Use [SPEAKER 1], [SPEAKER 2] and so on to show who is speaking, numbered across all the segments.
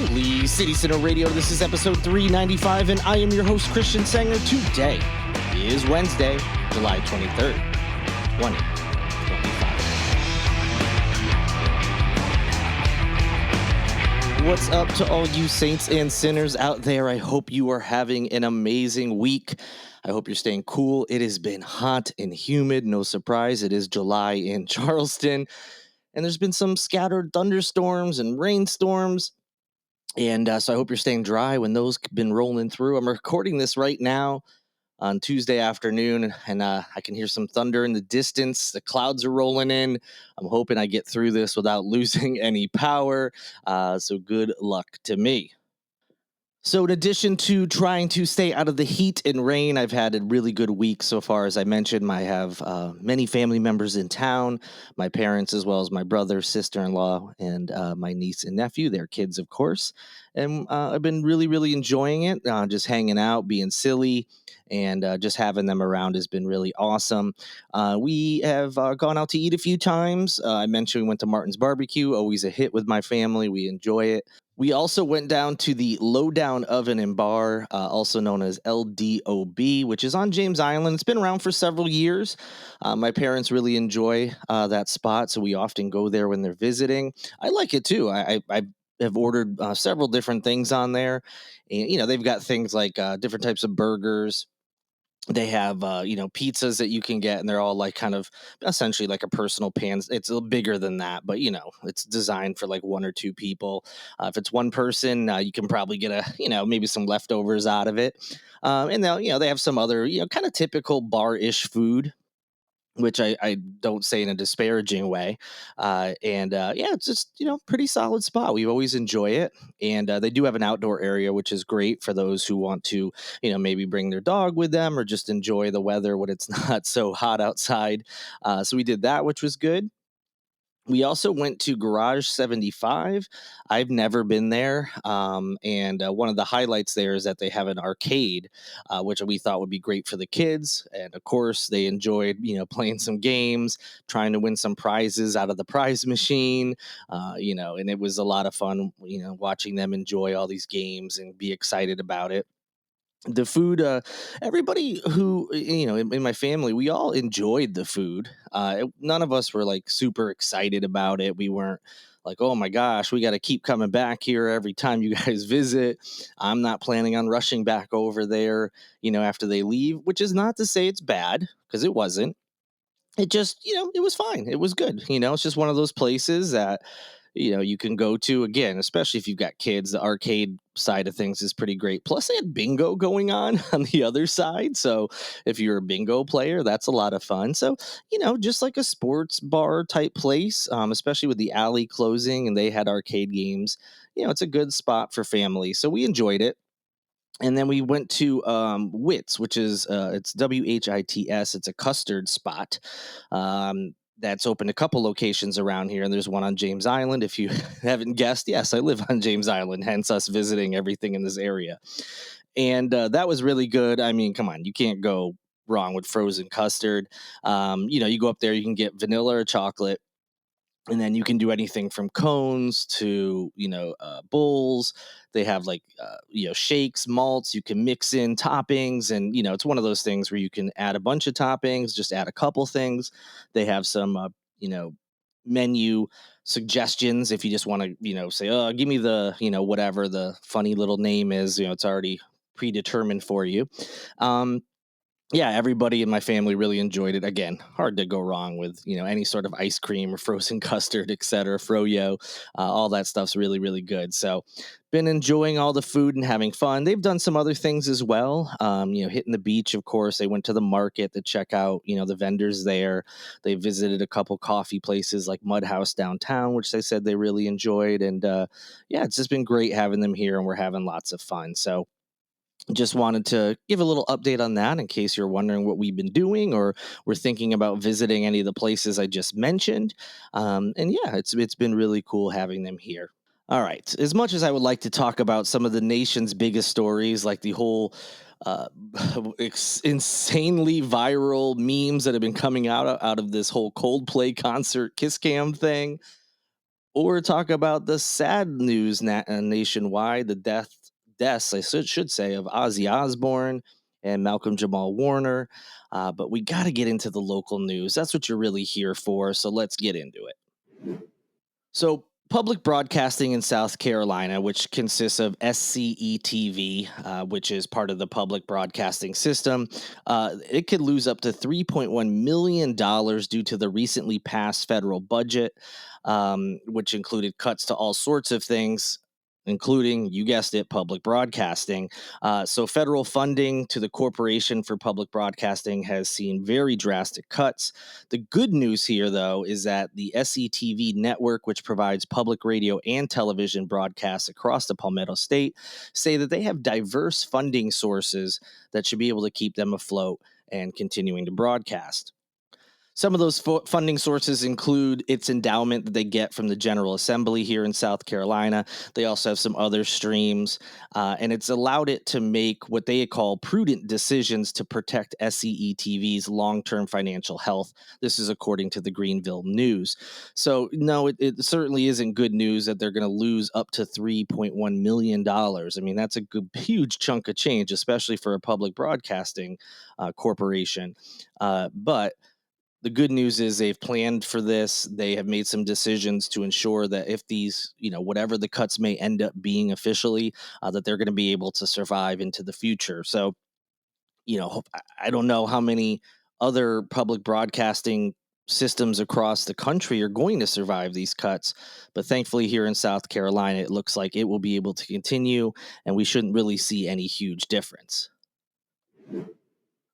[SPEAKER 1] Holy City Center Radio. This is episode 395, and I am your host, Christian Sanger. Today is Wednesday, July 23rd, 2025. What's up to all you saints and sinners out there? I hope you are having an amazing week. I hope you're staying cool. It has been hot and humid. No surprise, it is July in Charleston, and there's been some scattered thunderstorms and rainstorms. And so I hope you're staying dry when those been rolling through. I'm recording this right now on Tuesday afternoon, and I can hear some thunder in the distance. The clouds are rolling in. I'm hoping I get through this without losing any power. So good luck to me. So in addition to trying to stay out of the heat and rain, I've had a really good week so far. As I mentioned, I have many family members in town, my parents, as well as my brother, sister-in-law, and my niece and nephew, their kids, of course. And I've been really, really enjoying it, just hanging out, being silly, and just having them around has been really awesome. We have gone out to eat a few times. I mentioned we went to Martin's Barbecue, always a hit with my family. We enjoy it. We also went down to the Lowdown Oven and Bar, also known as LDOB, which is on James Island. It's been around for several years. My parents really enjoy that spot, so we often go there when they're visiting. I like it too. I have ordered several different things on there, and they've got things like different types of burgers. They have pizzas that you can get, and they're all like kind of essentially like a personal pan. It's a little bigger than that, but it's designed for like one or two people. If it's one person, you can probably get maybe some leftovers out of it. And they have some other kind of typical bar-ish food, which I don't say in a disparaging way. And it's just, pretty solid spot. We always enjoy it. And they do have an outdoor area, which is great for those who want to, maybe bring their dog with them or just enjoy the weather when it's not so hot outside. So we did that, which was good. We also went to Garage 75. I've never been there. And one of the highlights there is that they have an arcade, which we thought would be great for the kids. And of course, they enjoyed, playing some games, trying to win some prizes out of the prize machine, and it was a lot of fun, watching them enjoy all these games and be excited about it. The food, everybody who in my family, we all enjoyed the food. None of us were like super excited about it. We weren't like, oh my gosh, we got to keep coming back here every time you guys visit. I'm not planning on rushing back over there, after they leave, which is not to say it's bad, because it wasn't. It just, it was fine. It was good. It's just one of those places that you can go to, again, especially if you've got kids. The arcade side of things is pretty great. Plus, they had bingo going on the other side. So if you're a bingo player, that's a lot of fun. So, just like a sports bar type place, especially with the alley closing and they had arcade games, it's a good spot for family. So we enjoyed it. And then we went to Wits, which is it's WHITS. It's a custard spot. That's opened a couple locations around here, and there's one on James Island. If you haven't guessed, yes, I live on James Island, hence us visiting everything in this area. And that was really good. I mean, come on, you can't go wrong with frozen custard. You go up there, you can get vanilla or chocolate, and then you can do anything from cones to bowls. They have like shakes, malts. You can mix in toppings, and it's one of those things where you can add a bunch of toppings, just add a couple things. They have some menu suggestions if you just want to say, oh, give me the whatever the funny little name is. It's already predetermined for you. Yeah, everybody in my family really enjoyed it. Again, hard to go wrong with any sort of ice cream or frozen custard, etc. Froyo, all that stuff's really, really good. So, been enjoying all the food and having fun. They've done some other things as well. Hitting the beach, of course. They went to the market to check out the vendors there. They visited a couple coffee places like Mud House downtown, which they said they really enjoyed. And yeah, it's just been great having them here, and we're having lots of fun. So just wanted to give a little update on that in case you're wondering what we've been doing or we're thinking about visiting any of the places I just mentioned. And yeah, it's been really cool having them here. All right. As much as I would like to talk about some of the nation's biggest stories, like the whole uh, insanely viral memes that have been coming out of this whole Coldplay concert kiss cam thing, or talk about the sad news nationwide, the deaths, I should say, of Ozzy Osbourne and Malcolm Jamal Warner. But we got to get into the local news. That's what you're really here for. So let's get into it. So, public broadcasting in South Carolina, which consists of SCETV, which is part of the public broadcasting system, it could lose up to $3.1 million due to the recently passed federal budget, which included cuts to all sorts of things. Including, you guessed it, public broadcasting. So, federal funding to the Corporation for Public Broadcasting has seen very drastic cuts. The good news here, though, is that the SETV network, which provides public radio and television broadcasts across the Palmetto State, say that they have diverse funding sources that should be able to keep them afloat and continuing to broadcast. Some of those funding sources include its endowment that they get from the General Assembly here in South Carolina. They also have some other streams, and it's allowed it to make what they call prudent decisions to protect SCETV's long term financial health. This is according to the Greenville News. So, no, it certainly isn't good news that they're going to lose up to $3.1 million. I mean, that's a good, huge chunk of change, especially for a public broadcasting corporation. But the good news is they've planned for this. They have made some decisions to ensure that if these, whatever the cuts may end up being officially, that they're going to be able to survive into the future. So, I don't know how many other public broadcasting systems across the country are going to survive these cuts, but thankfully here in South Carolina, it looks like it will be able to continue, and we shouldn't really see any huge difference.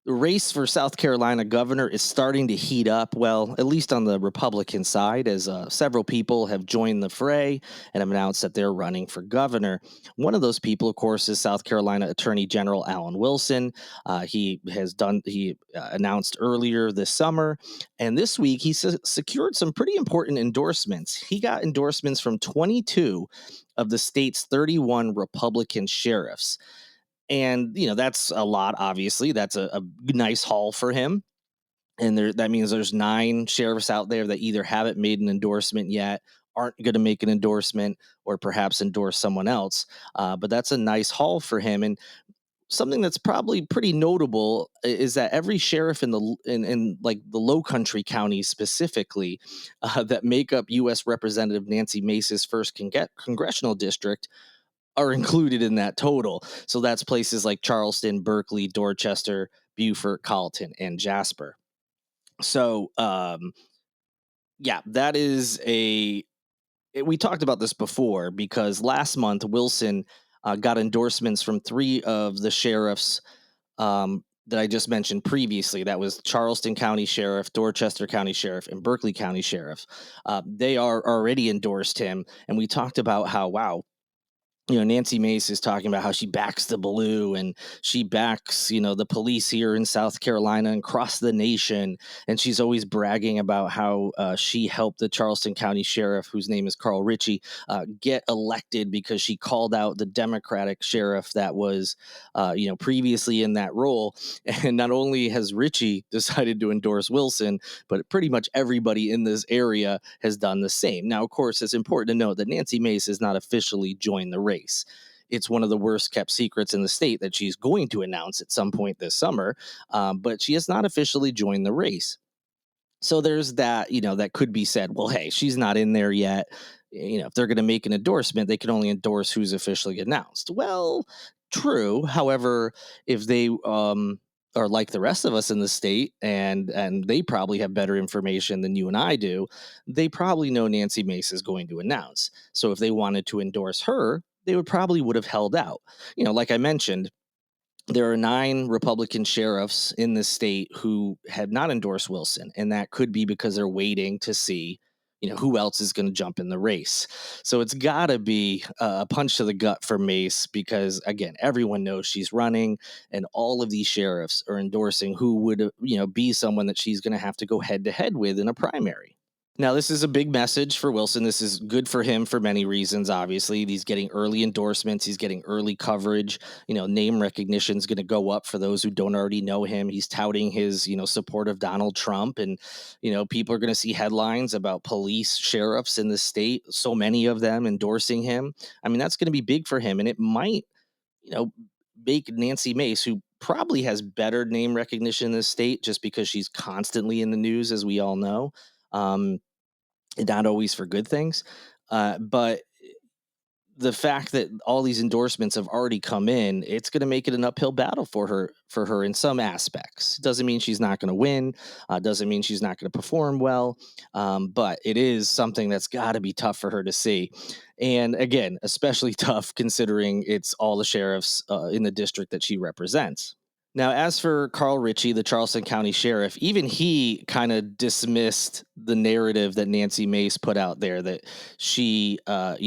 [SPEAKER 1] The race for South Carolina governor is starting to heat up, well, at least on the Republican side, as several people have joined the fray and have announced that they're running for governor. One of those people, of course, is South Carolina Attorney General Alan Wilson. He announced earlier this summer, and this week he secured some pretty important endorsements. He got endorsements from 22 of the state's 31 Republican sheriffs. And, that's a lot, obviously. That's a nice haul for him. And that means there's 9 sheriffs out there that either haven't made an endorsement yet, aren't going to make an endorsement, or perhaps endorse someone else. But that's a nice haul for him. And something that's probably pretty notable is that every sheriff in like the Low Country counties specifically that make up U.S. Representative Nancy Mace's first congressional district are included in that total. So that's places like Charleston, Berkeley, Dorchester, Beaufort, Colleton, and Jasper. So, yeah, that is we talked about this before because last month Wilson got endorsements from 3 of the sheriffs that I just mentioned previously. That was Charleston County Sheriff, Dorchester County Sheriff, and Berkeley County Sheriff. They are already endorsed him, and we talked about how, wow, Nancy Mace is talking about how she backs the blue and she backs, the police here in South Carolina and across the nation. And she's always bragging about how she helped the Charleston County Sheriff, whose name is Carl Ritchie, get elected because she called out the Democratic sheriff that was, previously in that role. And not only has Ritchie decided to endorse Wilson, but pretty much everybody in this area has done the same. Now, of course, it's important to note that Nancy Mace has not officially joined the race. It's one of the worst kept secrets in the state that she's going to announce at some point this summer, but she has not officially joined the race. So there's that, that could be said, well, hey, she's not in there yet. If they're going to make an endorsement, they can only endorse who's officially announced. Well, true. However, if they are like the rest of us in the state and they probably have better information than you and I do, they probably know Nancy Mace is going to announce. So if they wanted to endorse her, they would have held out. Like I mentioned, there are 9 Republican sheriffs in the state who have not endorsed Wilson, and that could be because they're waiting to see, who else is going to jump in the race. So it's got to be a punch to the gut for Mace because, again, everyone knows she's running, and all of these sheriffs are endorsing who would, be someone that she's going to have to go head to head with in a primary. Now, this is a big message for Wilson. This is good for him for many reasons. Obviously, he's getting early endorsements. He's getting early coverage. Name recognition is going to go up for those who don't already know him. He's touting his, support of Donald Trump, and people are going to see headlines about police, sheriffs in the state. So many of them endorsing him. I mean, that's going to be big for him, and it might, you know, make Nancy Mace, who probably has better name recognition in this state, just because she's constantly in the news, as we all know. Um, not always for good things. But the fact that all these endorsements have already come in, it's going to make it an uphill battle for her in some aspects. Doesn't mean she's not going to win. Doesn't mean she's not going to perform well. But it is something that's got to be tough for her to see. And again, especially tough considering it's all the sheriffs in the district that she represents. Now, as for Carl Ritchie, the Charleston County Sheriff, even he kind of dismissed the narrative that Nancy Mace put out there, that she, got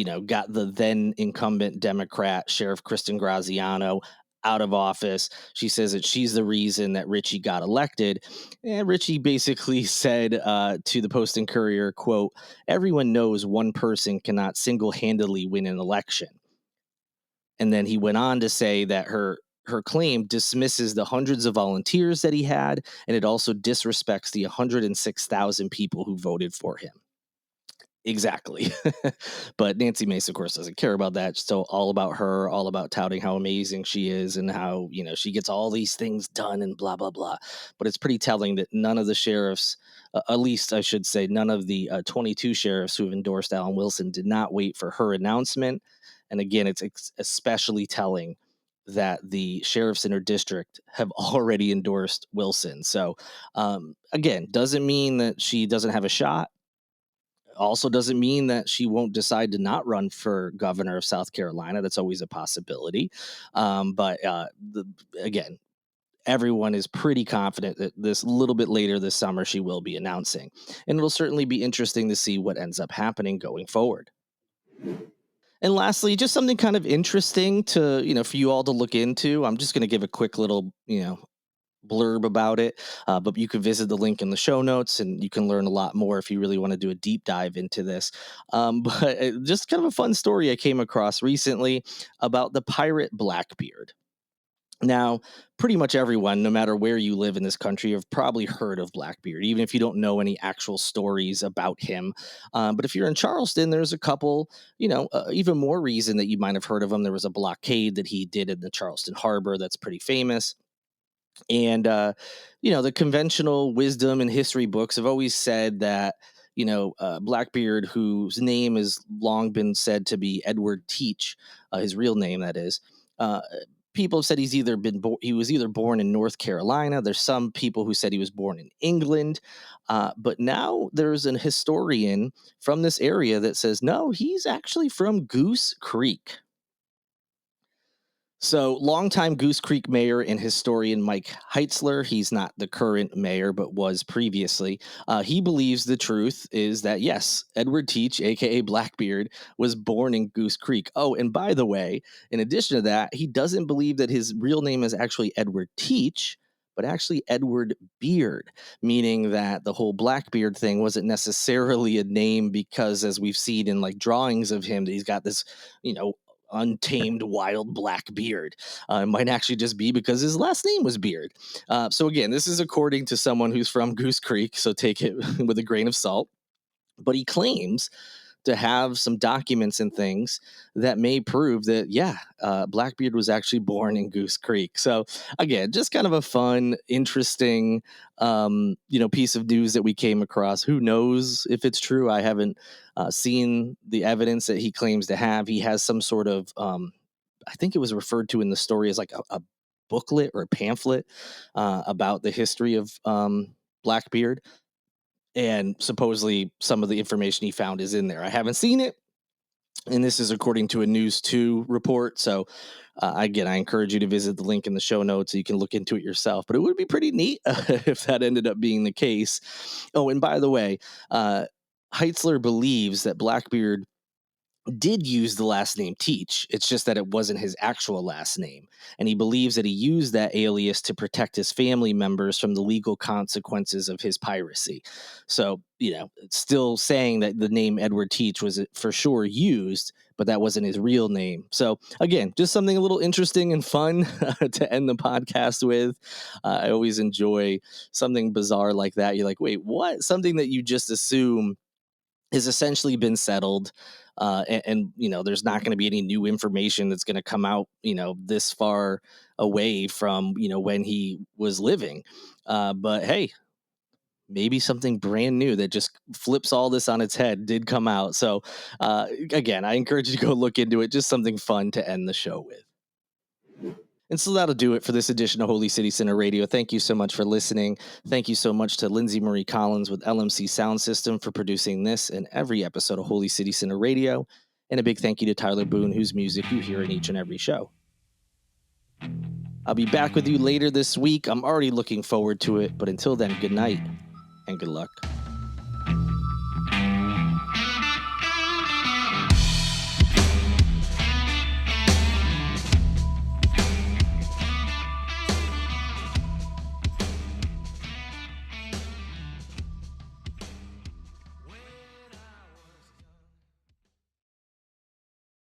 [SPEAKER 1] the then incumbent Democrat Sheriff Kristen Graziano out of office. She says that she's the reason that Ritchie got elected. And Ritchie basically said to the Post and Courier, quote, "Everyone knows one person cannot single-handedly win an election." And then he went on to say that her claim dismisses the hundreds of volunteers that he had, and it also disrespects the 106,000 people who voted for him. Exactly. But Nancy Mace, of course, doesn't care about that. It's still all about her, all about touting how amazing she is and how, she gets all these things done and blah, blah, blah. But it's pretty telling that none of the sheriffs, at least I should say, none of the 22 sheriffs who have endorsed Alan Wilson did not wait for her announcement. And again, it's especially telling that the sheriffs in her district have already endorsed Wilson. So, again, doesn't mean that she doesn't have a shot, also doesn't mean that she won't decide to not run for governor of South Carolina. That's always a possibility. But again, everyone is pretty confident that this little bit later this summer she will be announcing. And it'll certainly be interesting to see what ends up happening going forward. And lastly, just something kind of interesting to, for you all to look into. I'm just going to give a quick little, blurb about it. But you can visit the link in the show notes and you can learn a lot more if you really want to do a deep dive into this. But just kind of a fun story I came across recently about the pirate Blackbeard. Now, pretty much everyone, no matter where you live in this country, have probably heard of Blackbeard, even if you don't know any actual stories about him. But if you're in Charleston, there's a couple, even more reason that you might have heard of him. There was a blockade that he did in the Charleston Harbor that's pretty famous. And the conventional wisdom and history books have always said that Blackbeard, whose name has long been said to be Edward Teach, his real name that is. People have said he was either born in North Carolina. There's some people who said he was born in England, but now there's an historian from this area that says no, he's actually from Goose Creek. So, longtime Goose Creek mayor and historian Mike Heitzler, he's not the current mayor, but was previously. He believes the truth is that, yes, Edward Teach, aka Blackbeard, was born in Goose Creek. Oh, and by the way, in addition to that, he doesn't believe that his real name is actually Edward Teach, but actually Edward Beard, meaning that the whole Blackbeard thing wasn't necessarily a name because, as we've seen in like drawings of him, that he's got this, you know, untamed wild black beard. It might actually just be because his last name was Beard. So again, this is according to someone who's from Goose Creek, so take it with a grain of salt. But he claims to have some documents and things that may prove that, yeah, Blackbeard was actually born in Goose Creek. So again, just kind of a fun, interesting, piece of news that we came across. Who knows if it's true? I haven't seen the evidence that he claims to have. He has some sort of, I think it was referred to in the story as like a booklet or a pamphlet about the history of Blackbeard, and supposedly some of the information he found is in there. I haven't seen it, and this is according to a News 2 report. So, again, I encourage you to visit the link in the show notes so you can look into it yourself. But it would be pretty neat if that ended up being the case. Oh, and by the way, Heitzler believes that Blackbeard did use the last name Teach. It's just that it wasn't his actual last name. And he believes that he used that alias to protect his family members from the legal consequences of his piracy. So, it's still saying that the name Edward Teach was for sure used, but that wasn't his real name. So, again, just something a little interesting and fun to end the podcast with. I always enjoy something bizarre like that. You're like, wait, what? Something that you just assume has essentially been settled, there's not going to be any new information that's going to come out this far away from when he was living, but hey, maybe something brand new that just flips all this on its head did come out. So again, I encourage you to go look into it. Just something fun to end the show with. And so that'll do it for this edition of Holy City Center Radio. Thank you so much for listening. Thank you so much to Lindsay Marie Collins with LMC Sound System for producing this and every episode of Holy City Center Radio. And a big thank you to Tyler Boone, whose music you hear in each and every show. I'll be back with you later this week. I'm already looking forward to it. But until then, good night and good luck.